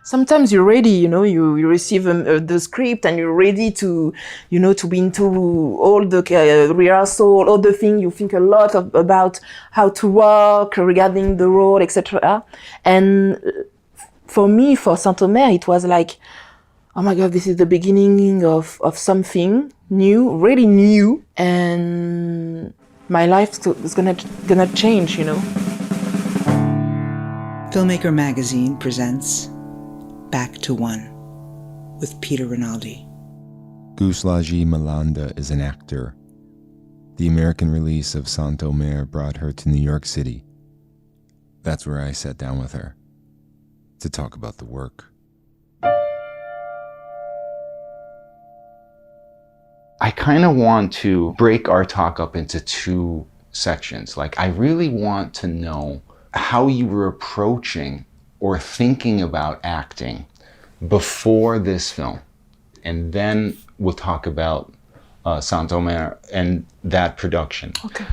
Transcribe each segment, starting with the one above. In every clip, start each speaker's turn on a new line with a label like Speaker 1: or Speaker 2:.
Speaker 1: Sometimes you're ready, you receive the script and you're ready to, to be into all the rehearsal, all the things. You think a lot about how to work regarding the role, etc. And for me, for Saint-Omer, it was like, oh my God, this is the beginning of something new, really new. And my life is gonna change,
Speaker 2: Filmmaker Magazine presents Back to One with Peter Rinaldi.
Speaker 3: Guslagie Malanda is an actor. The American release of Saint-Omer brought her to New York City. That's where I sat down with her to talk about the work.
Speaker 4: I kind of want to break our talk up into two sections. Like, I really want to know how you were approaching or thinking about acting before this film. And then we'll talk about Saint-Omer and that production.
Speaker 1: Okay.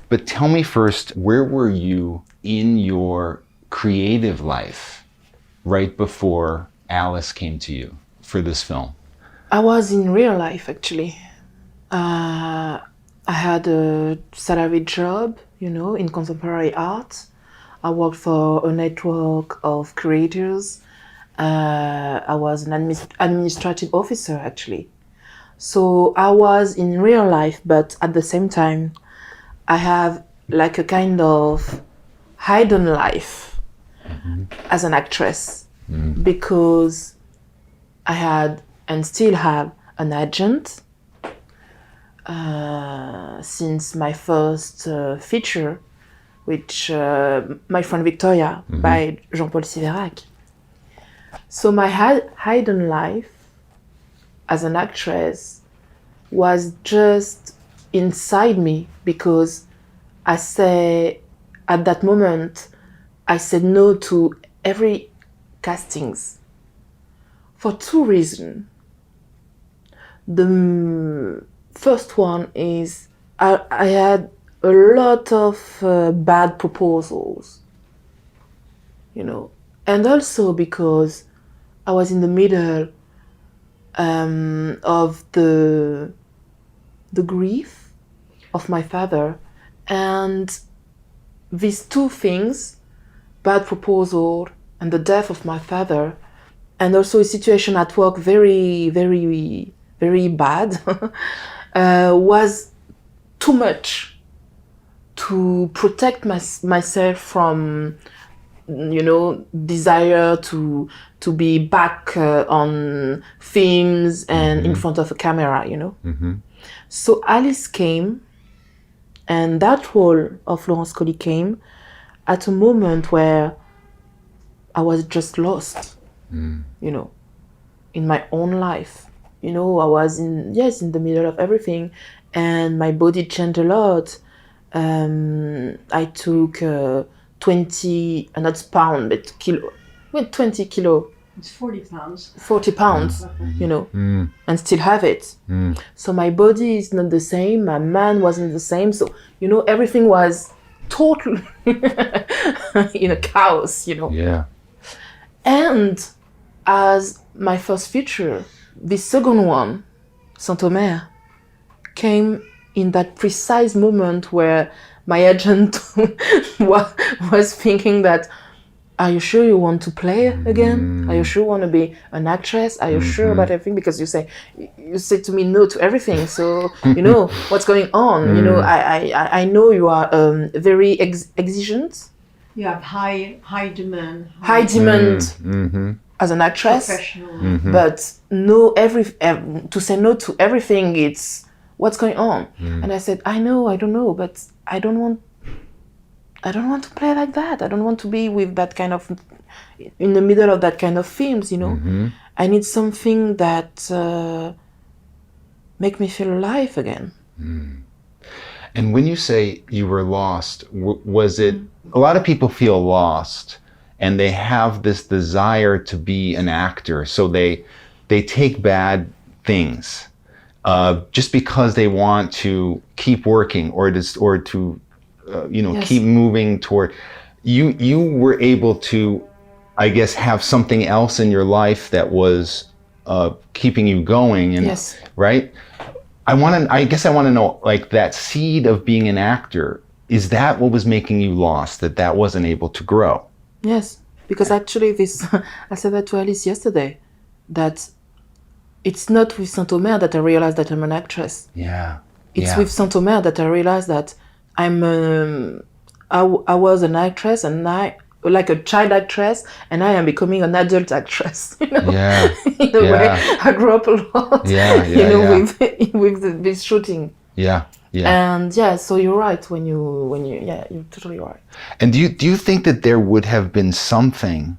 Speaker 4: But tell me first, where were you in your creative life right before Alice came to you for this film?
Speaker 1: I was in real life, actually. I had a salaried job, in contemporary art. I worked for a network of creators. I was an administrative officer, actually. So I was in real life, but at the same time, I have like a kind of hidden life as an actress, because I had and still have an agent since my first feature, which My Friend Victoria by Jean-Paul Siverac. So my hidden life as an actress was just inside me, because at that moment, I said no to every castings for two reasons. The first one is I had a lot of bad proposals, and also because I was in the middle of the grief of my father, and these two things, bad proposal and the death of my father, and also a situation at work very, very, very bad, was too much to protect myself from, desire to be back on films and in front of a camera, So Alice came, and that role of Laurence Coly came at a moment where I was just lost, in my own life. I was in the middle of everything, and my body changed a lot. I took 20, not pound, but kilo, 20 kilo.
Speaker 5: It's 40 pounds.
Speaker 1: 40 pounds, and still have it. So my body is not the same, my man wasn't the same. So, everything was totally in a chaos,
Speaker 4: Yeah.
Speaker 1: And as my first feature, the second one, Saint-Omer, came in that precise moment where my agent was thinking that, are you sure you want to play again? Are you sure you want to be an actress? Are you sure about everything? Because you say to me no to everything. So, what's going on? I know you are very exigent.
Speaker 5: You have high demand.
Speaker 1: High demand as an actress.
Speaker 5: Professional.
Speaker 1: But to say no to everything, it's what's going on. And I said, I don't know, but I don't want to play like that. I don't want to be with that kind of, in the middle of that kind of films, I need something that make me feel alive again.
Speaker 4: And when you say you were lost, was it, a lot of people feel lost and they have this desire to be an actor, so they take bad things just because they want to keep working or to
Speaker 1: Yes.
Speaker 4: keep moving toward. You were able to I guess, have something else in your life that was keeping you going. And,
Speaker 1: Yes.
Speaker 4: Right? I guess I want to know, like, that seed of being an actor, is that what was making you lost, that wasn't able to grow?
Speaker 1: Yes, because actually I said that to Alice yesterday, that it's not with Saint-Omer that I realized that I'm an actress.
Speaker 4: Yeah.
Speaker 1: It's with Saint-Omer that I realized that I was an actress, and like a child actress, and I am becoming an adult actress. You know?
Speaker 4: Yeah.
Speaker 1: In a way, I grew up a lot. With this shooting.
Speaker 4: Yeah. Yeah.
Speaker 1: And so you're right when you're totally right.
Speaker 4: And do you think that there would have been something?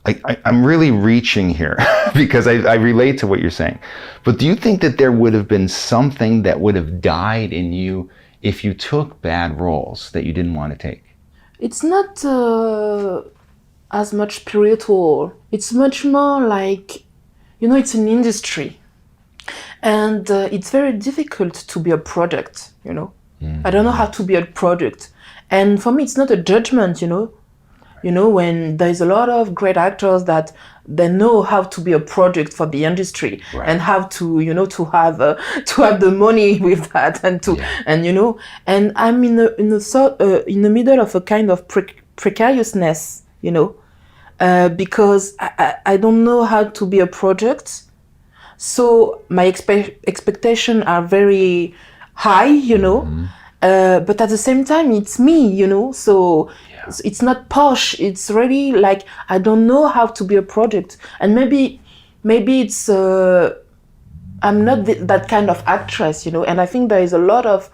Speaker 4: I'm really reaching here because I relate to what you're saying. But do you think that there would have been something that would have died in you if you took bad roles that you didn't want to take?
Speaker 1: It's not as much spiritual. It's much more like, it's an industry. And it's very difficult to be a product, I don't know how to be a product. And for me, it's not a judgment, when there's a lot of great actors that they know how to be a product for the industry, right, and how to, to have the money with that, and and I'm in the middle of a kind of precariousness, because I don't know how to be a product. So my expectations are very high, but at the same time, it's me, so it's not posh. It's really like, I don't know how to be a project. And maybe it's, I'm not that kind of actress, and I think there is a lot of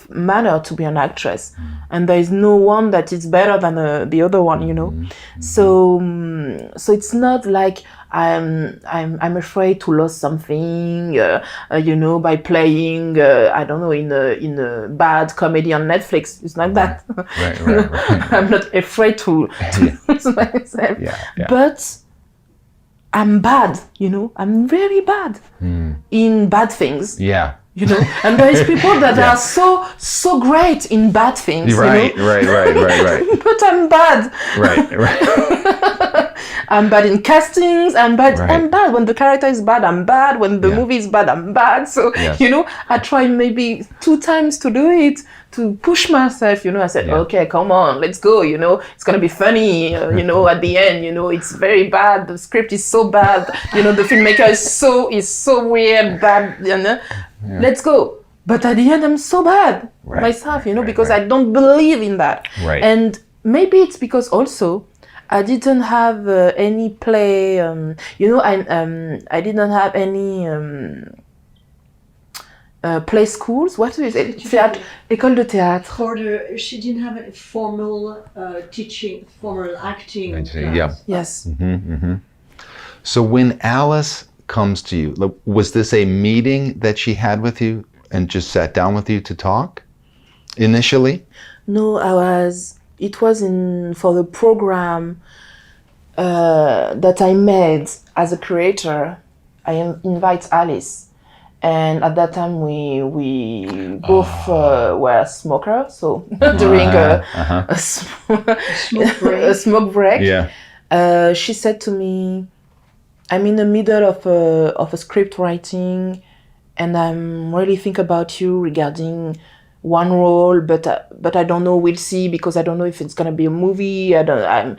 Speaker 1: manner to be an actress, and there is no one that is better than the other one, So it's not like I'm afraid to lose something, by playing, I don't know, in a bad comedy on Netflix. It's not that. Right. I'm not afraid to lose myself. But I'm bad, I'm very bad in bad things. Yeah. And there is people that are so great in bad things. Right. But I'm bad. Right. I'm bad in castings. I'm bad. Right. I'm bad when the character is bad. I'm bad when the movie is bad. I'm bad. So I tried maybe 2 times to do it, to push myself. I said, okay, come on, let's go. It's gonna be funny. At the end, it's very bad. The script is so bad. The filmmaker is so weird, bad. Yeah. Let's go. But at the end, I'm so bad myself, because I don't believe in that. Right. And maybe it's because also I didn't have any play. I didn't have any play schools. What is it? École de théâtre.
Speaker 5: She didn't have a formal teaching, formal acting.
Speaker 4: Yeah.
Speaker 1: Yes.
Speaker 4: So when Alice comes to you, was this a meeting that she had with you and just sat down with you to talk initially?
Speaker 1: No, it was for the program that I made as a creator. I invite Alice, and at that time we both were smokers, so during a smoke break, she said to me, I'm in the middle of a script writing, and I'm really thinking about you regarding one role, but I don't know. We'll see, because I don't know if it's gonna be a movie. I'm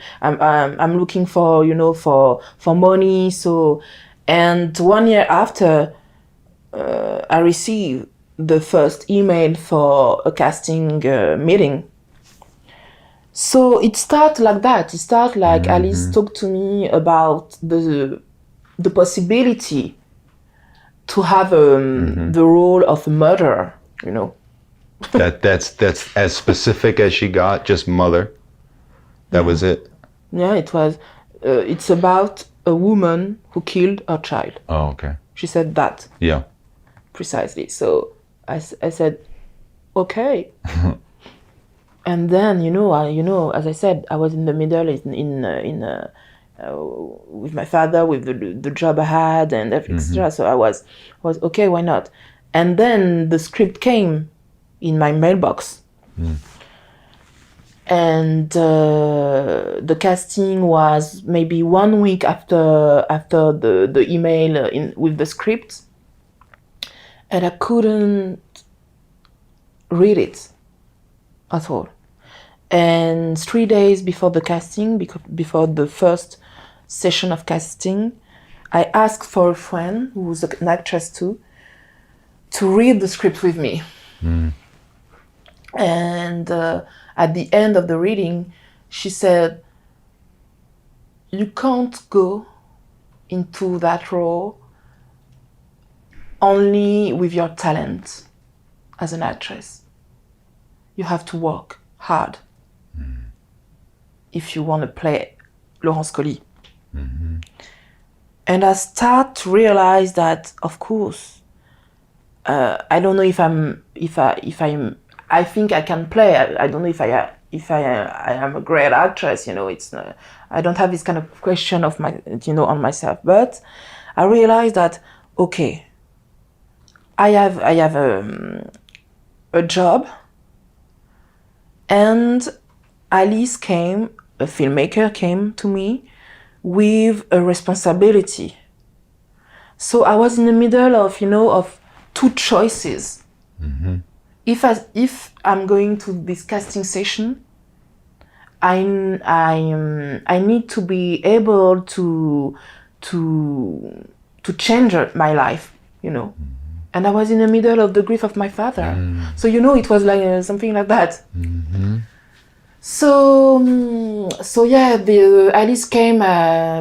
Speaker 1: looking for for money. So, and 1 year after, I received the first email for a casting meeting. So it started like that. It started like Alice talked to me about the possibility to have the role of a murderer,
Speaker 4: That's as specific as she got, just mother. That was it.
Speaker 1: Yeah, it was. It's about a woman who killed her child.
Speaker 4: Oh, okay.
Speaker 1: She said that. Yeah. Precisely. So I said, okay. And then as I said, I was in the middle with my father, with the job I had and etc. So I was okay, why not? And then the script came in my mailbox. And the casting was maybe 1 week after the email with the script, and I couldn't read it at all. And 3 days before the casting, before the first session of casting, I asked for a friend who was an actress too to read the script with me. And at the end of the reading, she said, "You can't go into that role only with your talent as an actress. You have to work hard if you want to play Laurence Coly." And I start to realize that, of course, I don't know if I think I can play. I don't know if I am a great actress. It's I don't have this kind of question of on myself. But I realized that, okay, I have a job, and Alice came, a filmmaker came to me with a responsibility. So I was in the middle of of two choices. If I'm going to this casting session, I need to be able to change my life, And I was in the middle of the grief of my father, so it was like something like that. So yeah, the Alice came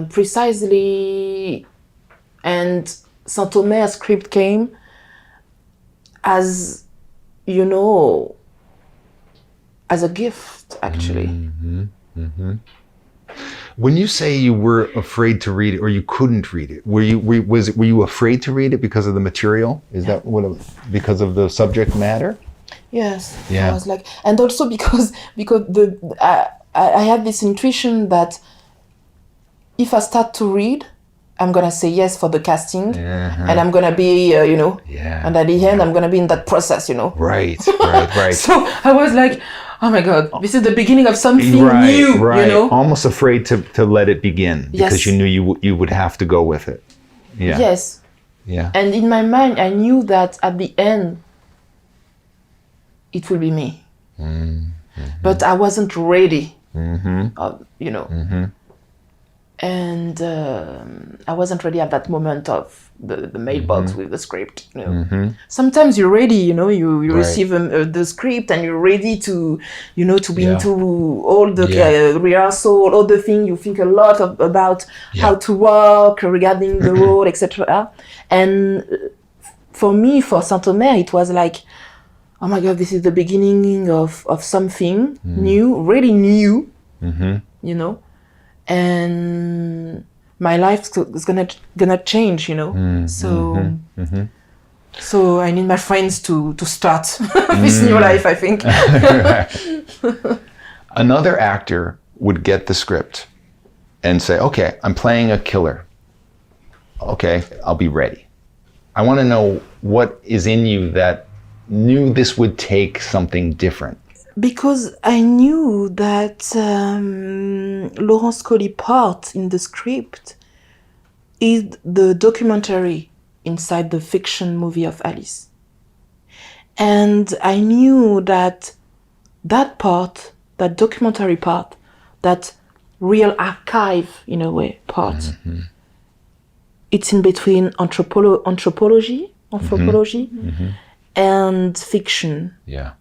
Speaker 1: precisely, and Saint-Omer's script came as as a gift, actually.
Speaker 4: When you say you were afraid to read it, or you couldn't read it, were you afraid to read it because of the material? Is that because of the subject matter?
Speaker 1: Yes.
Speaker 4: Yeah.
Speaker 1: I was like, and also because I had this intuition that if I start to read, I'm gonna say yes for the casting, and I'm gonna be, and at the end, I'm gonna be in that process,
Speaker 4: Right.
Speaker 1: So I was like, oh my God, this is the beginning of something new,
Speaker 4: Right. Almost afraid to let it begin because you knew you would have to go with it. Yeah.
Speaker 1: Yes.
Speaker 4: Yeah.
Speaker 1: And in my mind, I knew that at the end, it will be me. But I wasn't ready, And I wasn't ready at that moment of the mailbox with the script. Sometimes you're ready, you receive the script and you're ready to, to be into all the rehearsal, all the things. You think a lot about how to work regarding the role, etc. And for me, for Saint-Omer, it was like, oh my God, this is the beginning of something new, really new, and my life is gonna change, So I need my friends to start this new life, I think.
Speaker 4: Another actor would get the script and say, okay, I'm playing a killer. Okay, I'll be ready. I want to know what is in you that knew this would take something different.
Speaker 1: Because I knew that Laurence Coly part in the script is the documentary inside the fiction movie of Alice. And I knew that part, that documentary part, that real archive, in a way, part, it's in between anthropology, and fiction.
Speaker 4: Yeah.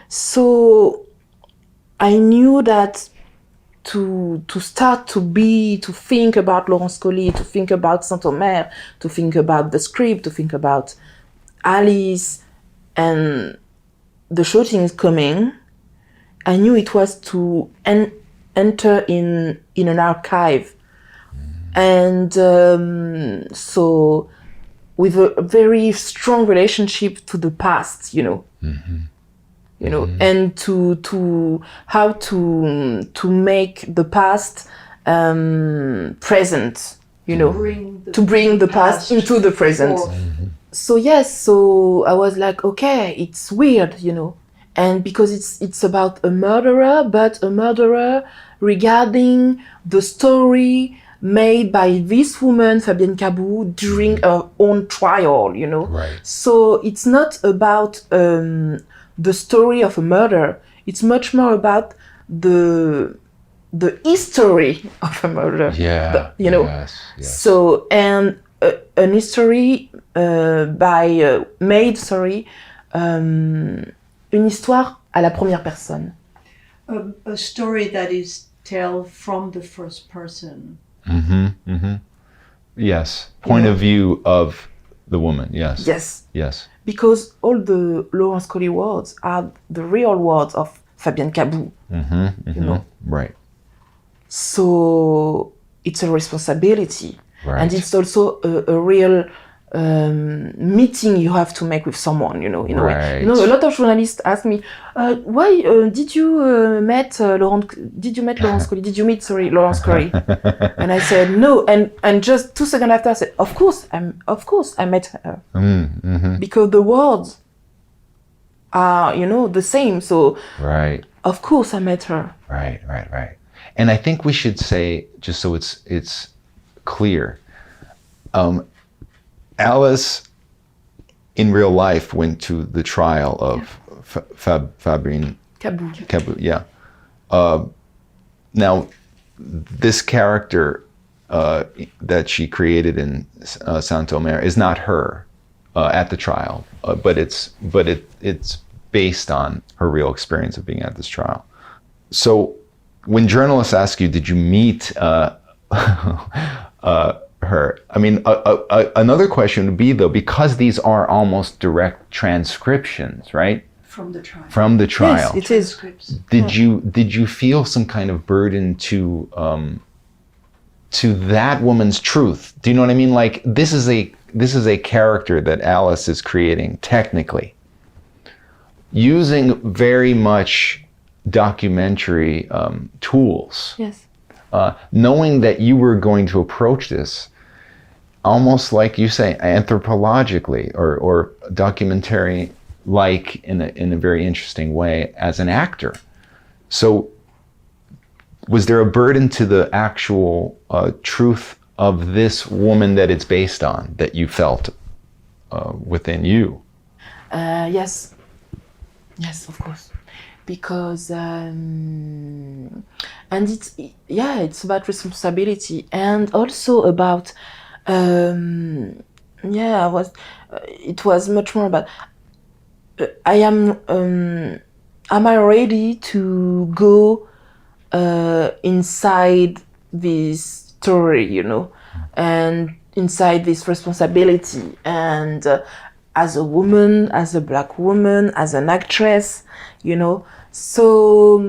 Speaker 1: So I knew that to start to think about Laurence Coly, to think about Saint-Omer, to think about the script, to think about Alice and the shooting is coming, I knew it was to enter in an archive. And so with a very strong relationship to the past, and to how to make the past present, to bring the past into the present. So yes, so I was like, okay, it's weird, and because it's about a murderer, but a murderer regarding the story made by this woman, Fabienne Cabou, during her own trial, you know.
Speaker 4: Right.
Speaker 1: So it's not about the story of a murder. It's much more about the history of a murder.
Speaker 4: Yeah.
Speaker 1: You know.
Speaker 4: Yes. Yes.
Speaker 1: So an history une histoire à la première personne.
Speaker 5: A story that is told from the first person.
Speaker 4: Yes. Point of view of the woman. Yes.
Speaker 1: Yes.
Speaker 4: Yes.
Speaker 1: Because all the Laurence Coly words are the real words of Fabienne Cabou. You know.
Speaker 4: Right.
Speaker 1: So it's a responsibility.
Speaker 4: Right.
Speaker 1: And it's also a real meeting you have to make with someone, you know, in a way.
Speaker 4: Right.
Speaker 1: You know, a lot of journalists ask me, why did you meet Laurence Coly? Did you meet, Laurence Coly? And I said, no. And just 2 seconds after I said, of course I met her. Because the words are, you know, the same. So
Speaker 4: Right.
Speaker 1: of course I met her.
Speaker 4: Right. And I think we should say, just so it's clear, Alice in real life went to the trial of Fabienne
Speaker 1: Cabou.
Speaker 4: Yeah. Now, this character that she created in Saint Omer is not her at the trial, but it's based on her real experience of being at this trial. So, when journalists ask you, "Did you meet her?" I mean, another question would be, though, because these are almost direct transcriptions, right?
Speaker 5: From the trial.
Speaker 4: From the trial.
Speaker 1: Yes, it is.
Speaker 4: Did you feel some kind of burden to that woman's truth? Do you know what I mean? Like, this is a character that Alice is creating, technically, using very much documentary tools.
Speaker 1: Yes.
Speaker 4: Knowing that you were going to approach this almost like you say anthropologically or documentary like in a very interesting way as an actor. So was there a burden to the actual truth of this woman that it's based on that you felt within you?
Speaker 1: Yes, of course. Because and it's about responsibility and also about it was much more about am I ready to go inside this story, you know, and inside this responsibility, and as a woman, as a black woman, as an actress, you know. So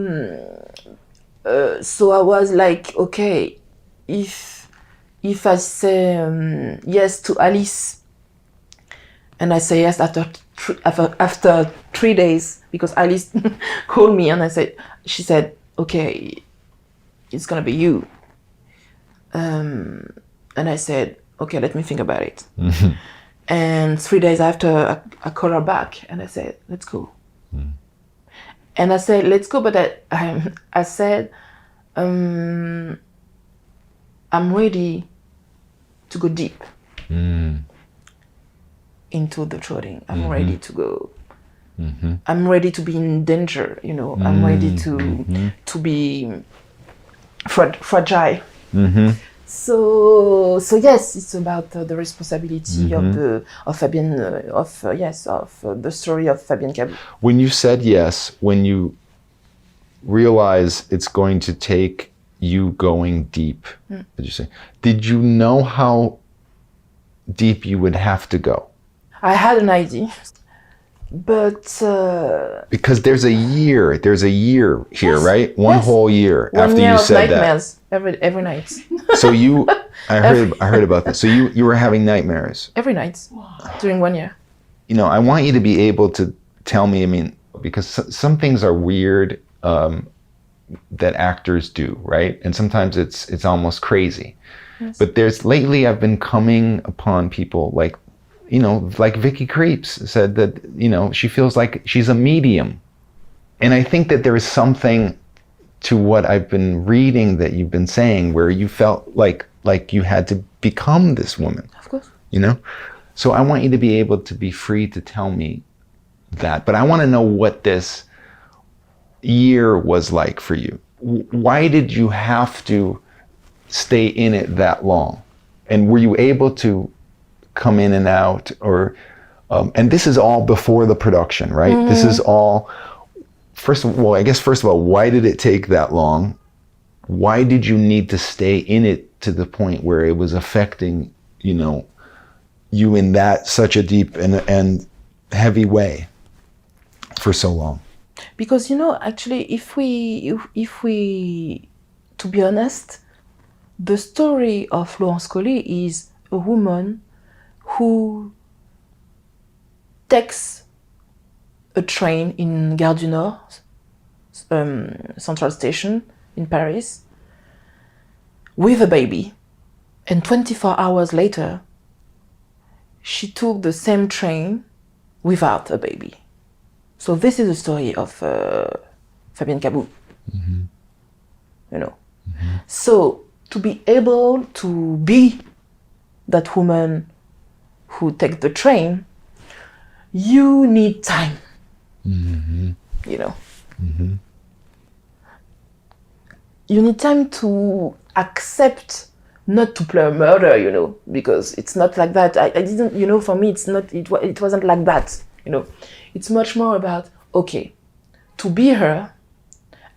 Speaker 1: I was like, okay, if I say yes to Alice, and I say yes after 3 days, because Alice called me and she said, okay, it's gonna be you. And I said, okay, let me think about it. And 3 days after, I called her back and I said, let's go. And I said, let's go, but I said, I'm ready to go deep into the shooting. I'm ready to go. I'm ready to be in danger, you know. I'm ready to be fragile. So yes, it's about the responsibility of Fabienne, of the story of Fabienne Cabou.
Speaker 4: When you said yes, when you realize it's going to take you going deep, did you know how deep you would have to go?
Speaker 1: I had an idea, but
Speaker 4: because there's a year here, yes, right? One whole year after
Speaker 1: year
Speaker 4: you said
Speaker 1: nightmares every night.
Speaker 4: So I heard about this. So you were having nightmares
Speaker 1: every night during 1 year.
Speaker 4: You know, I want you to be able to tell me. I mean, because some things are weird that actors do, right? And sometimes it's almost crazy. Yes. But lately I've been coming upon people like, you know, like Vicky Creeps said that, you know, she feels like she's a medium. And I think that there is something to what I've been reading that you've been saying, where you felt like you had to become this woman.
Speaker 1: Of course.
Speaker 4: You know? So I want you to be able to be free to tell me that. But I want to know what this year was like for you. Why did you have to stay in it that long? And were you able to come in and out? Or and this is all before the production, right? Mm-hmm. This is all... First of all, why did it take that long? Why did you need to stay in it to the point where it was affecting, you in such a deep and heavy way for so long?
Speaker 1: Because, actually, if we, to be honest, the story of Laurence Coly is a woman who takes a train in Gare du Nord, Central Station in Paris, with a baby, and 24 hours later, she took the same train without a baby. So this is the story of Fabienne Cabou. Mm-hmm. Mm-hmm. So to be able to be that woman who takes the train, you need time. Mm-hmm. Mm-hmm. You need time to accept not to play a murder, because it's not like that. I didn't, for me, it wasn't like that, It's much more about, okay, to be her,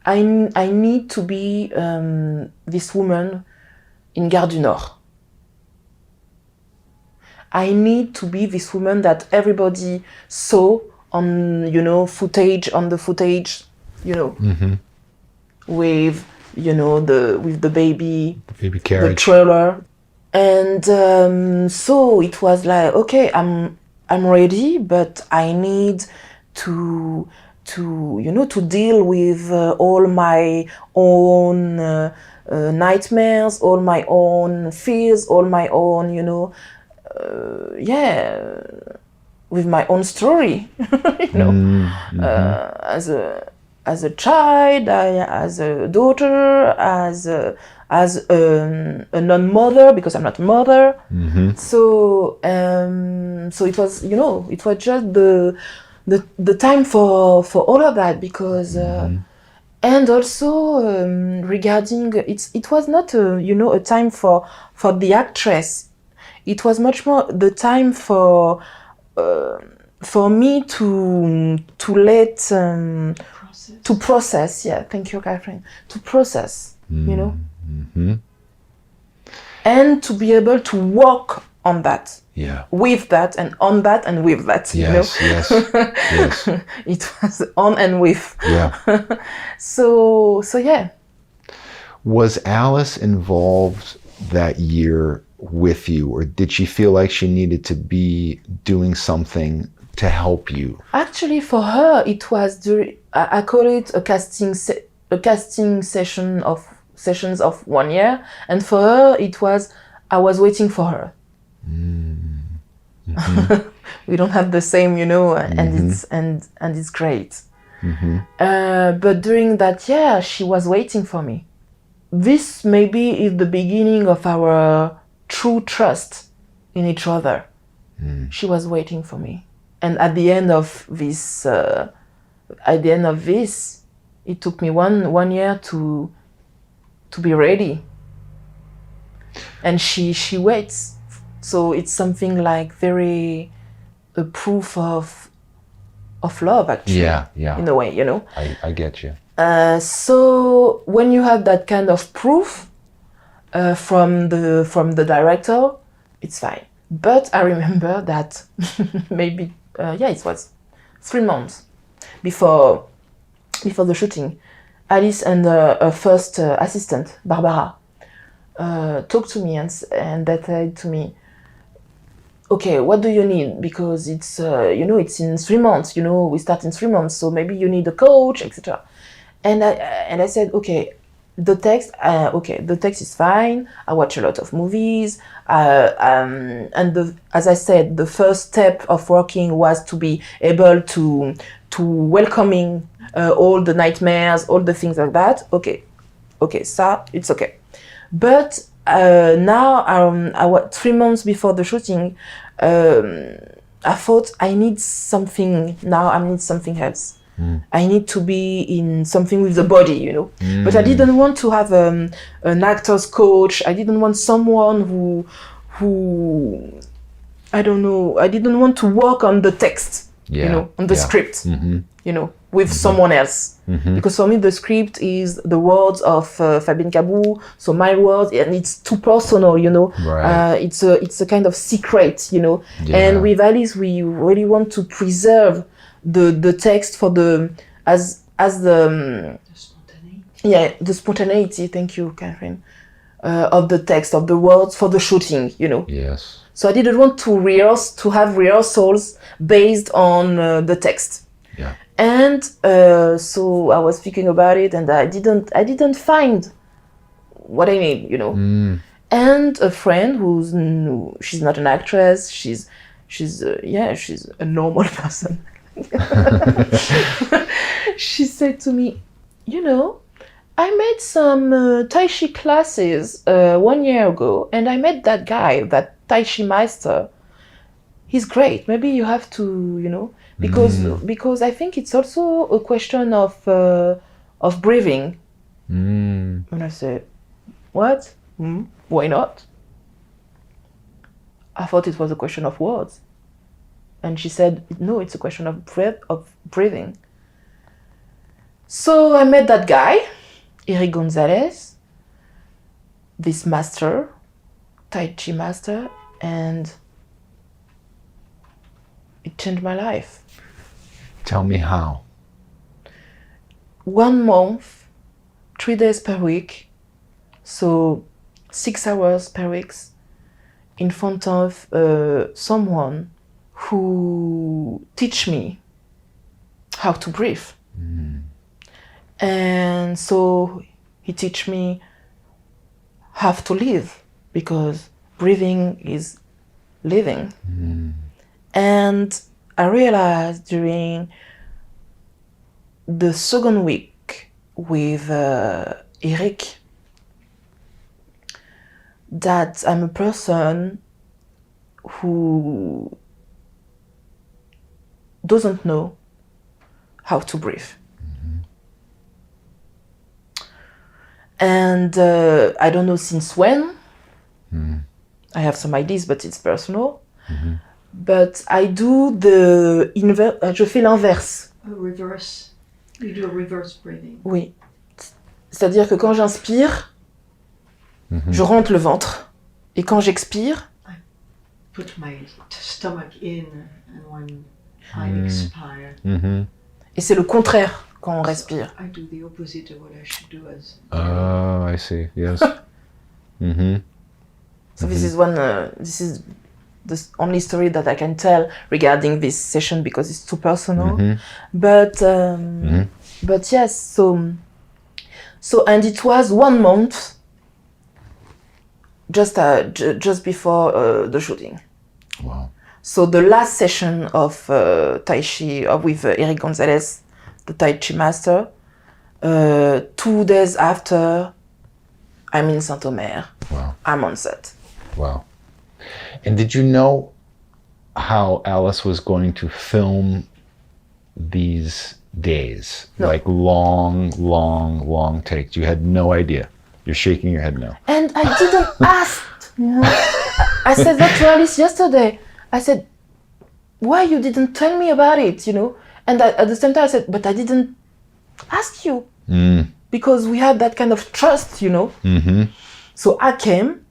Speaker 1: I need to be this woman in Gare du Nord. I need to be this woman that everybody saw on, footage, mm-hmm. with, with the baby
Speaker 4: carriage,
Speaker 1: the trailer. And so it was like, okay, I'm ready, but I need to deal with all my own nightmares, all my own fears, all my own, with my own story, mm-hmm. As a child, as a daughter, as a non-mother, because I'm not a mother. Mm-hmm. So it was, it was just the time for all of that, because mm-hmm. And also regarding it was not a time for the actress. It was much more the time for me to let to process. Yeah, thank you, Catherine. To process, mm-hmm. And to be able to work on that.
Speaker 4: Yeah.
Speaker 1: With that and on that and with that.
Speaker 4: Yes. Yes.
Speaker 1: It was on and with.
Speaker 4: Yeah.
Speaker 1: So yeah.
Speaker 4: Was Alice involved that year with you, or did she feel like she needed to be doing something to help you?
Speaker 1: Actually, for her, it was I call it a casting sessions of 1 year, and for her it was I was waiting for her. Mm-hmm. We don't have the same, and mm-hmm. and it's great. Mm-hmm. But during that year, she was waiting for me. This maybe is the beginning of our true trust in each other. Mm. She was waiting for me, and at the end of this, it took me one year to be ready. And she waits. So it's something like very a proof of love, actually.
Speaker 4: Yeah.
Speaker 1: In a way,
Speaker 4: I get you.
Speaker 1: So when you have that kind of proof from the director, it's fine. But I remember that maybe it was 3 months before the shooting, Alice and her first assistant, Barbara, talked to me and they said to me, okay, what do you need? Because it's it's in 3 months. We start in 3 months, so maybe you need a coach, etc. And I said, okay, the text, the text is fine. I watch a lot of movies, and as I said, the first step of working was to be able to welcoming all the nightmares, all the things like that. Okay, ça, it's okay. But now, I was 3 months before the shooting. I thought I need something now. I need something else. I need to be in something with the body, you know. But I didn't want to have an actor's coach. I didn't want someone who I don't know. I didn't want to work on the text, you know, on the script, you know, with someone else. Because for me, the script is the words of Fabienne Cabou, so my words, and it's too personal, you know.
Speaker 4: Right.
Speaker 1: It's a kind of secret, you know. And with Alice, we really want to preserve the text for the as the
Speaker 5: spontaneity.
Speaker 1: The spontaneity. Thank you, Catherine. Of the text, of the words for the shooting, you know.
Speaker 4: Yes.
Speaker 1: So I didn't want to have rehearsals based on the text.
Speaker 4: Yeah.
Speaker 1: And so I was thinking about it, and I didn't find what I need, you know. And a friend she's not an actress, she's a normal person. She said to me, you know, I made some Tai Chi classes 1 year ago, and I met that guy, that Tai Chi master. He's great. Maybe you have to, you know, because I think it's also a question of breathing. And I said, what? Why not? I thought it was a question of words. And she said, no, it's a question of breathing. So I met that guy, Eric Gonzalez, this master, Tai Chi master, and it changed my life.
Speaker 4: Tell me how.
Speaker 1: 1 month, 3 days per week, so 6 hours per week, in front of someone who teach me how to breathe. And so he teach me how to live, because breathing is living. And I realized during the second week with Eric that I'm a person who doesn't know how to breathe. And I don't know since when. I have some ideas, but it's personal. But I do je fais l'inverse.
Speaker 5: A reverse. You do a reverse breathing.
Speaker 1: Oui. C'est-à-dire que quand j'inspire, je rentre le ventre. Et quand j'expire,
Speaker 5: Put my stomach in, and when I expire,
Speaker 1: et c'est le contraire quand on respire.
Speaker 5: I do the opposite of what I should do as.
Speaker 4: Oh, I see. Yes.
Speaker 1: So this is the only story that I can tell regarding this session, because it's too personal. But yes, so and it was 1 month just before the shooting.
Speaker 4: Wow.
Speaker 1: So the last session of Tai Chi with Eric Gonzalez, the Tai Chi master, 2 days after, I'm in Saint-Omer.
Speaker 4: Wow.
Speaker 1: I'm on set.
Speaker 4: Wow. And did you know how Alice was going to film these days?
Speaker 1: No.
Speaker 4: Like long takes. You had no idea. You're shaking your head no.
Speaker 1: And I didn't ask. You know? I said that to Alice yesterday. I said, why you didn't tell me about it, you know? And at the same time I said, but I didn't ask you. Because we had that kind of trust, you know? So I came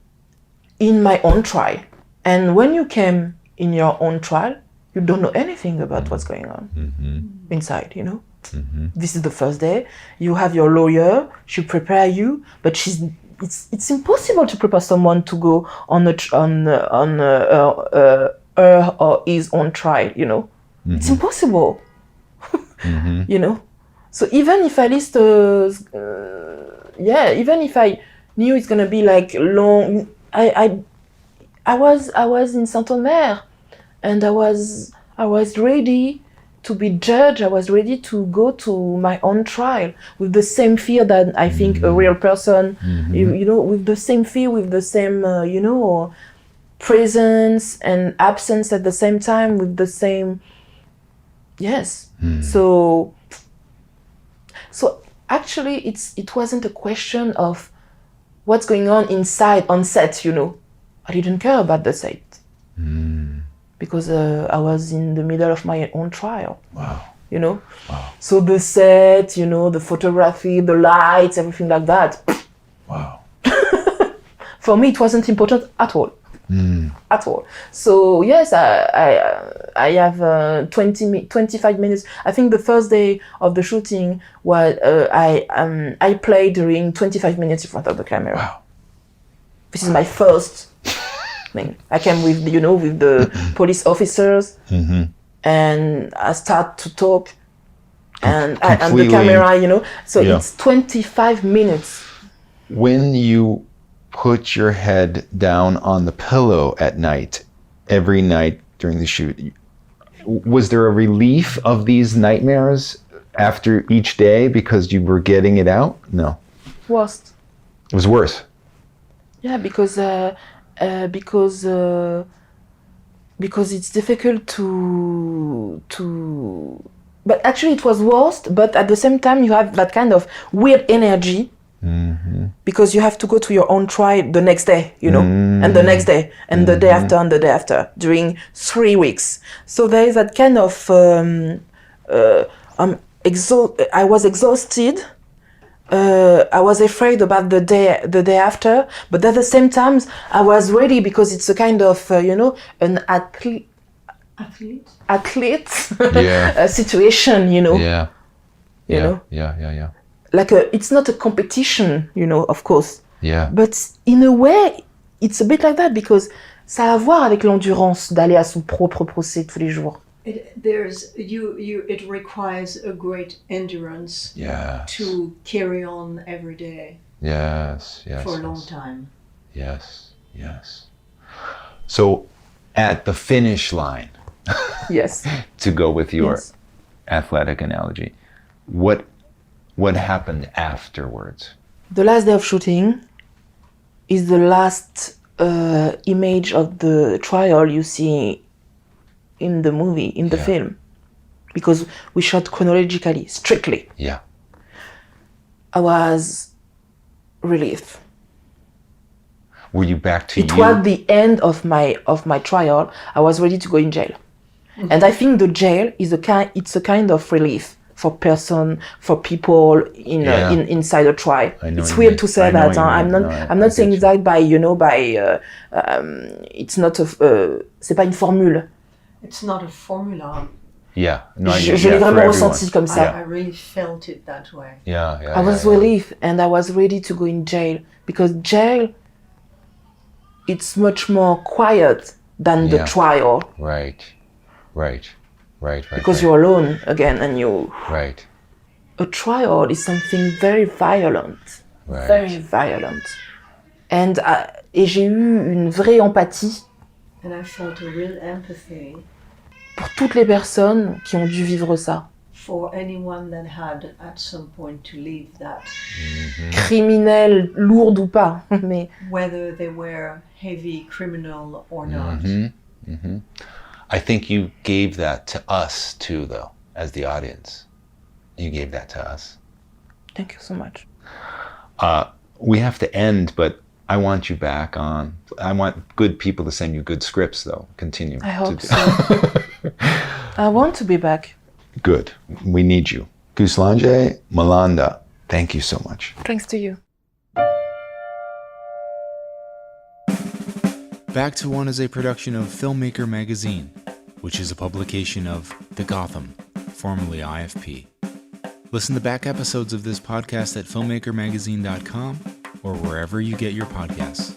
Speaker 1: in my own trial. And when you came in your own trial, you don't know anything about what's going on inside, you know? This is the first day. You have your lawyer, she prepare you, but it's impossible to prepare someone to go on her or his own trial, you know? It's impossible, you know? So even if Alice, even if I knew it's gonna be like long, I was in Saint-Omer, and I was ready to be judged. I was ready to go to my own trial with the same fear that I think a real person, you know, with the same fear, with the same, you know, presence and absence at the same time, with the same, yes. So actually, it wasn't a question of what's going on inside on set, you know. I didn't care about the set because I was in the middle of my own trial.
Speaker 4: Wow.
Speaker 1: You know.
Speaker 4: Wow.
Speaker 1: So the set, you know, the photography, the lights, everything like that.
Speaker 4: Wow.
Speaker 1: For me, it wasn't important at all. At all. So yes, I have 25 minutes. I think the first day of the shooting was I played during 25 minutes in front of the camera.
Speaker 4: Wow.
Speaker 1: This is my first thing. I came with, you know, with the police officers, and I start to talk, and the camera, you know. So it's 25 minutes.
Speaker 4: When you put your head down on the pillow at night, every night during the shoot, was there a relief of these nightmares after each day because you were getting it out? No.
Speaker 1: Worst.
Speaker 4: It was worse.
Speaker 1: Yeah, because it's difficult to. But actually, it was worst. But at the same time, you have that kind of weird energy. Because you have to go to your own trial the next day, you know, and the next day, and the day after, and the day after, during 3 weeks. So there is that kind of, I was exhausted. I was afraid about the day after, but at the same time, I was ready because it's a kind of, you know, an athlete situation, you know.
Speaker 4: Yeah.
Speaker 1: You know.
Speaker 4: Yeah.
Speaker 1: Like it's not a competition, you know, of course.
Speaker 4: Yeah.
Speaker 1: But in a way, it's a bit like that because ça a à voir avec l'endurance d'aller à son propre procès tous les jours.
Speaker 5: It requires a great endurance to carry on every day.
Speaker 4: Yes.
Speaker 5: For a long time.
Speaker 4: Yes. So, at the finish line,
Speaker 1: yes,
Speaker 4: to go with your athletic analogy, what happened afterwards?
Speaker 1: The last day of shooting is the last image of the trial you see in the movie, in the film. Because we shot chronologically, strictly.
Speaker 4: Yeah.
Speaker 1: I was relieved.
Speaker 4: Were you back to
Speaker 1: It was the end of my trial. I was ready to go in jail. And I think the jail is it's a kind of relief for people inside a trial. It's weird to say that. I'm not saying that by it's not c'est pas une formule.
Speaker 5: It's not a formula.
Speaker 4: Yeah. No,
Speaker 1: je l'ai vraiment ressenti comme ça.
Speaker 5: I really felt it that way.
Speaker 4: Yeah.
Speaker 1: I was relieved and I was ready to go in jail because jail it's much more quiet than the trial.
Speaker 4: Right.
Speaker 1: Because you're alone again and you...
Speaker 4: Right.
Speaker 1: A trial is something very violent.
Speaker 4: Right.
Speaker 1: Very violent. Et j'ai eu une vraie empathie.
Speaker 5: And I felt a real empathy.
Speaker 1: Pour toutes les personnes qui ont dû vivre ça.
Speaker 5: For anyone that had at some point to leave that.
Speaker 1: Criminels, lourdes ou pas. Mais...
Speaker 5: Whether they were heavy criminal or not.
Speaker 4: I think you gave that to us too, though, as the audience. You gave that to us.
Speaker 1: Thank you so much.
Speaker 4: We have to end, but I want you back on. I want good people to send you good scripts, though. Continue.
Speaker 1: I hope so. I want to be back.
Speaker 4: Good. We need you. Guslagie Malanda, thank you so much.
Speaker 1: Thanks to you.
Speaker 6: Back to One is a production of Filmmaker Magazine, which is a publication of The Gotham, formerly IFP. Listen to back episodes of this podcast at filmmakermagazine.com or wherever you get your podcasts.